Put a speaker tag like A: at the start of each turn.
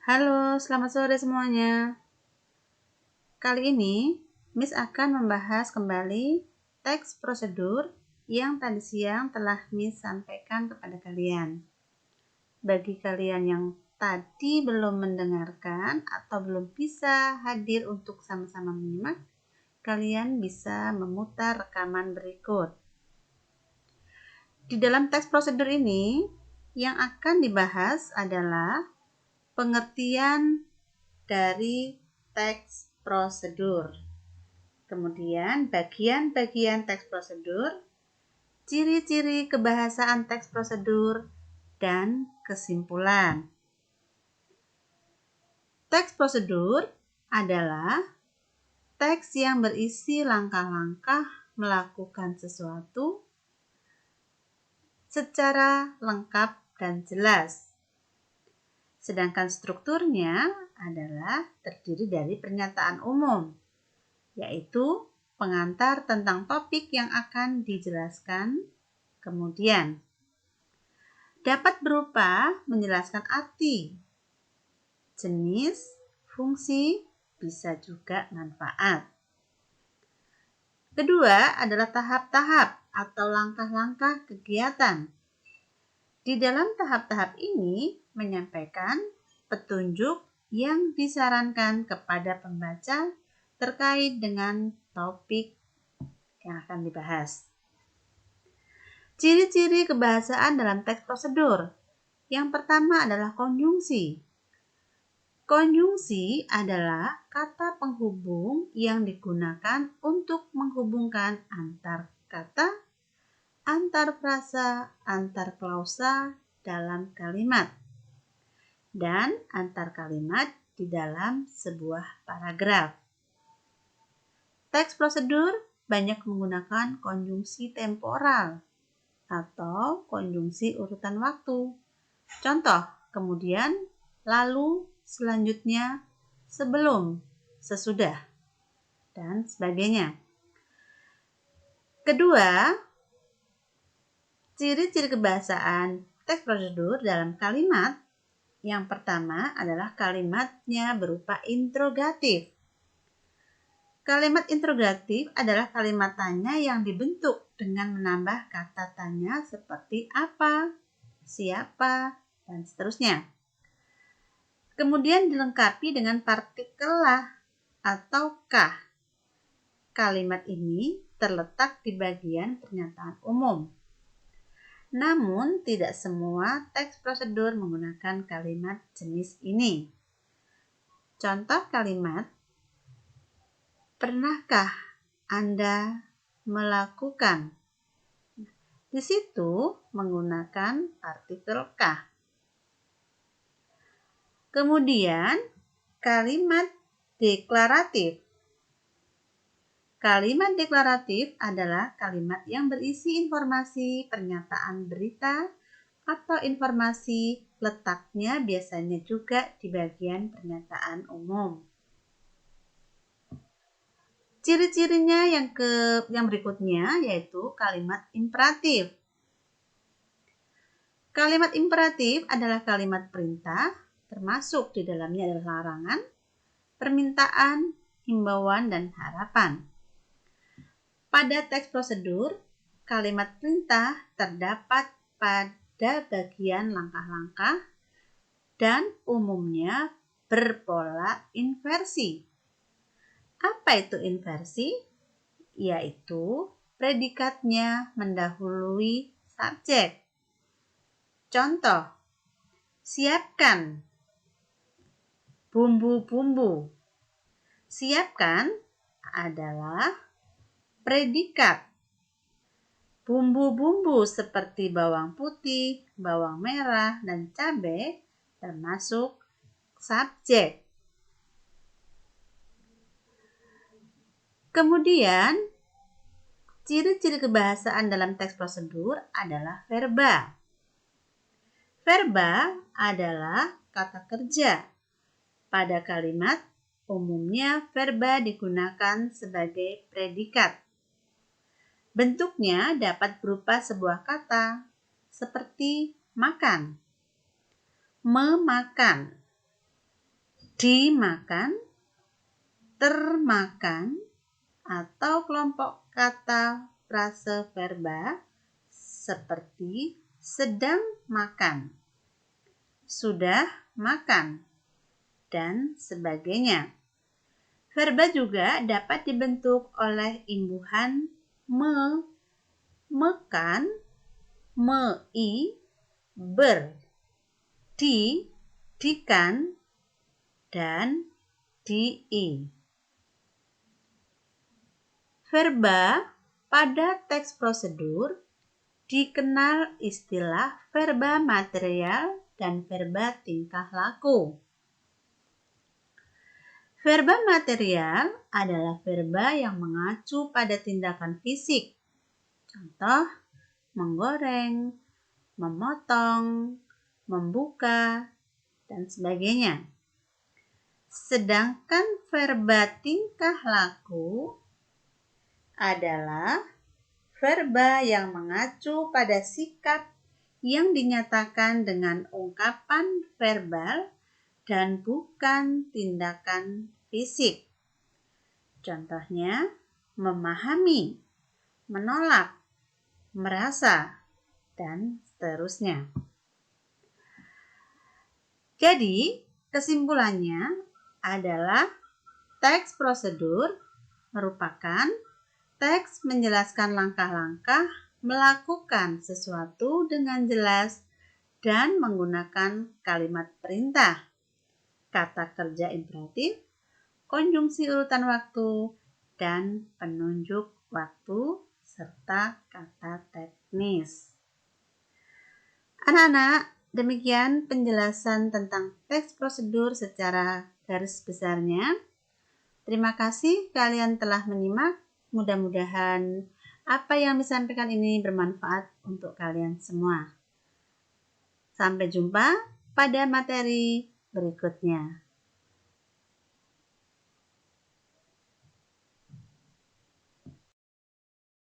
A: Halo, selamat sore semuanya. Kali ini, Miss akan membahas kembali teks prosedur yang tadi siang telah Miss sampaikan kepada kalian. Bagi kalian yang tadi belum mendengarkan atau belum bisa hadir untuk sama-sama menyimak, kalian bisa memutar rekaman berikut. Di dalam teks prosedur ini, yang akan dibahas adalah pengertian dari teks prosedur. Kemudian bagian-bagian teks prosedur, ciri-ciri kebahasaan teks prosedur, dan kesimpulan. Teks prosedur adalah teks yang berisi langkah-langkah melakukan sesuatu secara lengkap dan jelas. Sedangkan strukturnya adalah terdiri dari pernyataan umum, yaitu pengantar tentang topik yang akan dijelaskan. Kemudian dapat berupa menjelaskan arti, jenis, fungsi, bisa juga manfaat. Kedua adalah tahap-tahap atau langkah-langkah kegiatan. Di dalam tahap-tahap ini menyampaikan petunjuk yang disarankan kepada pembaca terkait dengan topik yang akan dibahas. Ciri-ciri kebahasaan dalam teks prosedur. Yang pertama adalah konjungsi. Konjungsi adalah kata penghubung yang digunakan untuk menghubungkan antar kata, antar frasa, antar klausa dalam kalimat, dan antar kalimat di dalam sebuah paragraf. Teks prosedur banyak menggunakan konjungsi temporal atau konjungsi urutan waktu. Contoh, kemudian, lalu, selanjutnya, sebelum, sesudah, dan sebagainya. Kedua, ciri-ciri kebahasaan teks prosedur dalam kalimat. Yang pertama adalah kalimatnya berupa interrogatif. Kalimat interrogatif adalah kalimat tanya yang dibentuk dengan menambah kata tanya seperti apa, siapa, dan seterusnya. Kemudian dilengkapi dengan partikel lah atau kah. Kalimat ini terletak di bagian pernyataan umum. Namun, tidak semua teks prosedur menggunakan kalimat jenis ini. Contoh kalimat, pernahkah Anda melakukan? Di situ menggunakan partikel kah. Kemudian, kalimat deklaratif. Kalimat deklaratif adalah kalimat yang berisi informasi pernyataan berita atau informasi, letaknya biasanya juga di bagian pernyataan umum. Ciri-cirinya yang berikutnya yaitu kalimat imperatif. Kalimat imperatif adalah kalimat perintah, termasuk di dalamnya adalah larangan, permintaan, himbauan, dan harapan. Pada teks prosedur, kalimat perintah terdapat pada bagian langkah-langkah dan umumnya berpola inversi. Apa itu inversi? Yaitu predikatnya mendahului subjek. Contoh, siapkan bumbu-bumbu. Siapkan adalah predikat. Bumbu-bumbu seperti bawang putih, bawang merah, dan cabai termasuk subjek. Kemudian, ciri-ciri kebahasaan dalam teks prosedur adalah verba. Verba adalah kata kerja. Pada kalimat, umumnya verba digunakan sebagai predikat. Bentuknya dapat berupa sebuah kata, seperti makan, memakan, dimakan, termakan, atau kelompok kata frase verba seperti sedang makan, sudah makan, dan sebagainya. Verba juga dapat dibentuk oleh imbuhan me, mekan, mei, ber, dikan, dan dii. Verba pada teks prosedur dikenal istilah verba material dan verba tingkah laku. Verba material adalah verba yang mengacu pada tindakan fisik. Contoh, menggoreng, memotong, membuka, dan sebagainya. Sedangkan verba tingkah laku adalah verba yang mengacu pada sikap yang dinyatakan dengan ungkapan verbal dan bukan tindakan fisik. Contohnya, memahami, menolak, merasa, dan seterusnya. Jadi, kesimpulannya adalah teks prosedur merupakan teks menjelaskan langkah-langkah melakukan sesuatu dengan jelas dan menggunakan kalimat perintah, kata kerja imperatif, konjungsi urutan waktu, dan penunjuk waktu, serta kata teknis. Anak-anak, demikian penjelasan tentang teks prosedur secara garis besarnya. Terima kasih kalian telah menyimak. Mudah-mudahan apa yang disampaikan ini bermanfaat untuk kalian semua. Sampai jumpa pada materi berikutnya.